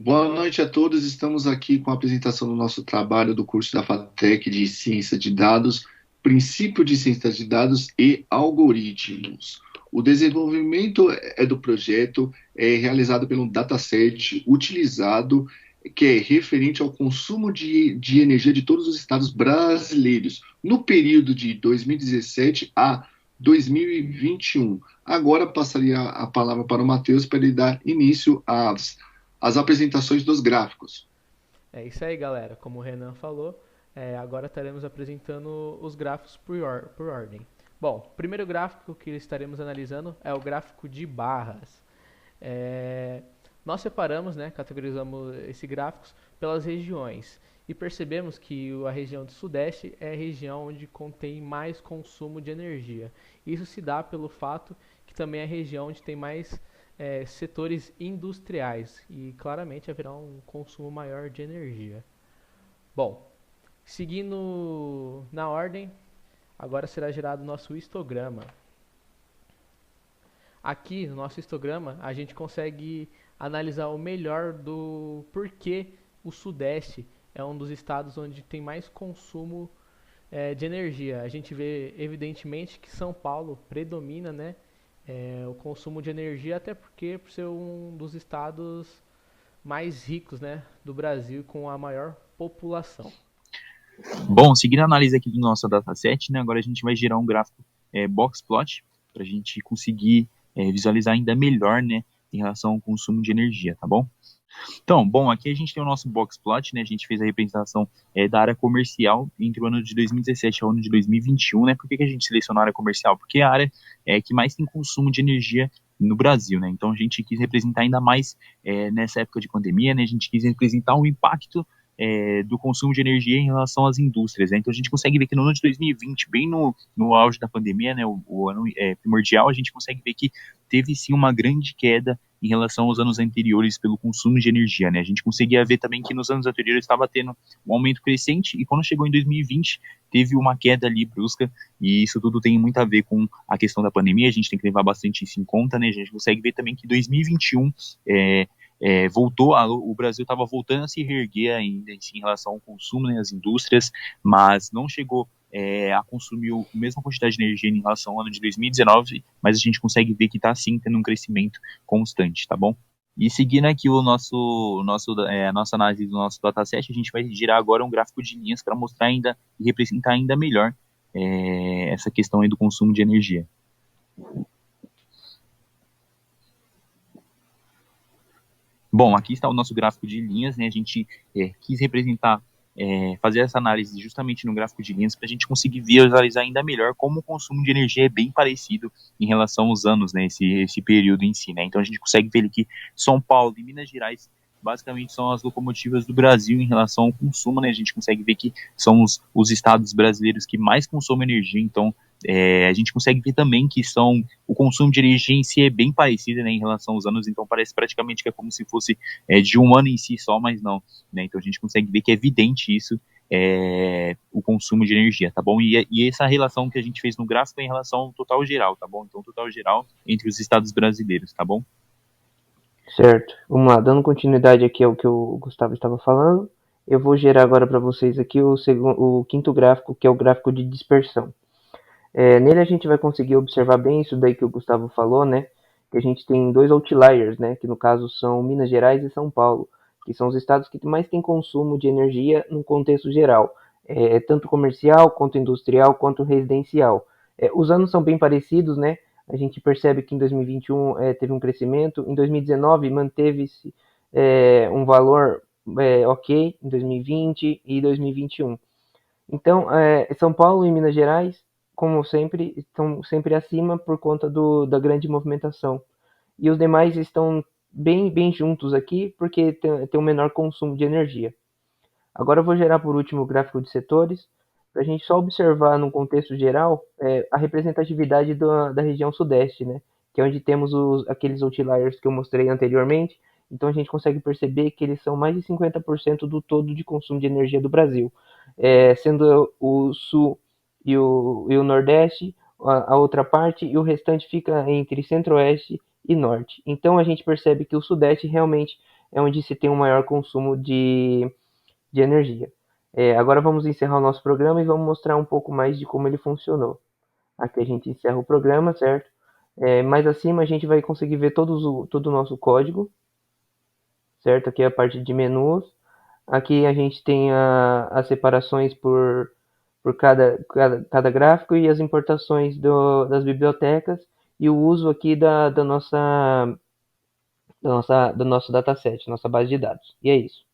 Boa noite a todos. Estamos aqui com a apresentação do nosso trabalho do curso da FATEC de Ciência de Dados, Princípio de Ciência de Dados e Algoritmos. O desenvolvimento do projeto é realizado pelo dataset utilizado, que é referente ao consumo de energia de todos os estados brasileiros no período de 2017 a 2021. Agora passaria a palavra para o Matheus para ele dar início as apresentações dos gráficos. É isso aí, galera. Como o Renan falou, agora estaremos apresentando os gráficos por ordem. Bom, o primeiro gráfico que estaremos analisando é o gráfico de barras. É, Nós separamos, né, categorizamos esse gráficos pelas regiões e percebemos que a região do Sudeste é a região onde contém mais consumo de energia. Isso se dá pelo fato que também é a região onde tem mais setores industriais e claramente haverá um consumo maior de energia. Bom, seguindo na ordem, agora será gerado o nosso histograma. Aqui no nosso histograma a gente consegue analisar o melhor do porquê o Sudeste é um dos estados onde tem mais consumo de energia. A gente vê evidentemente que São Paulo predomina, né, o consumo de energia, até porque por ser um dos estados mais ricos, né, do Brasil com a maior população. Bom, seguindo a análise aqui do nosso dataset, né, agora a gente vai gerar um gráfico box plot para a gente conseguir visualizar ainda melhor, né, em relação ao consumo de energia, tá bom? Então, bom, aqui a gente tem o nosso box plot, né, a gente fez a representação da área comercial entre o ano de 2017 ao ano de 2021, né, por que a gente selecionou a área comercial? Porque é a área que mais tem consumo de energia no Brasil, né, então a gente quis representar ainda mais nessa época de pandemia, né, a gente quis representar o impacto do consumo de energia em relação às indústrias, né? Então a gente consegue ver que no ano de 2020, bem no auge da pandemia, né, o ano primordial, a gente consegue ver que teve sim uma grande queda em relação aos anos anteriores pelo consumo de energia, né? A gente conseguia ver também que nos anos anteriores estava tendo um aumento crescente e quando chegou em 2020 teve uma queda ali brusca e isso tudo tem muito a ver com a questão da pandemia, a gente tem que levar bastante isso em conta, né? A gente consegue ver também que 2021 o Brasil estava voltando a se reerguer ainda em relação ao consumo, né, as indústrias, mas não chegou a consumir a mesma quantidade de energia em relação ao ano de 2019, mas a gente consegue ver que está sim tendo um crescimento constante, tá bom? E seguindo aqui a nossa análise do nosso dataset, a gente vai girar agora um gráfico de linhas para mostrar ainda e representar ainda melhor essa questão aí do consumo de energia. Bom, aqui está o nosso gráfico de linhas, né? A gente quis representar, fazer essa análise justamente no gráfico de linhas para a gente conseguir visualizar ainda melhor como o consumo de energia é bem parecido em relação aos anos, né? Esse período em si, né? Então a gente consegue ver que São Paulo e Minas Gerais basicamente são as locomotivas do Brasil em relação ao consumo, né? A gente consegue ver que são os estados brasileiros que mais consomem energia, então a gente consegue ver também que o consumo de energia em si é bem parecido, né, em relação aos anos, então parece praticamente que é como se fosse de um ano em si só, mas não, né, então a gente consegue ver que é evidente isso, o consumo de energia, tá bom? E essa relação que a gente fez no gráfico é em relação ao total geral, tá bom? Então, total geral entre os estados brasileiros, tá bom? Certo, vamos lá, dando continuidade aqui ao que o Gustavo estava falando, eu vou gerar agora para vocês aqui o quinto gráfico, que é o gráfico de dispersão. Nele a gente vai conseguir observar bem isso daí que o Gustavo falou, né? Que a gente tem dois outliers, né? Que no caso são Minas Gerais e São Paulo, que são os estados que mais têm consumo de energia no contexto geral, tanto comercial, quanto industrial, quanto residencial. Os anos são bem parecidos, né? A gente percebe que em 2021 teve um crescimento, em 2019 manteve-se um valor ok, em 2020 e 2021. Então, São Paulo e Minas Gerais, como sempre, estão sempre acima por conta da grande movimentação. E os demais estão bem juntos aqui, porque tem um menor consumo de energia. Agora eu vou gerar por último o gráfico de setores, para a gente só observar no contexto geral a representatividade da região sudeste, né? Que é onde temos aqueles outliers que eu mostrei anteriormente. Então a gente consegue perceber que eles são mais de 50% do todo de consumo de energia do Brasil, sendo o sul e o nordeste a outra parte, e o restante fica entre centro-oeste e norte. Então a gente percebe que o sudeste realmente é onde se tem um maior consumo de energia. Agora vamos encerrar o nosso programa e vamos mostrar um pouco mais de como ele funcionou. Aqui a gente encerra o programa, certo? Mais acima a gente vai conseguir ver todo o nosso código, certo? Aqui é a parte de menus. Aqui a gente tem as separações por cada gráfico e as importações das bibliotecas e o uso aqui do nosso dataset, nossa base de dados. E é isso.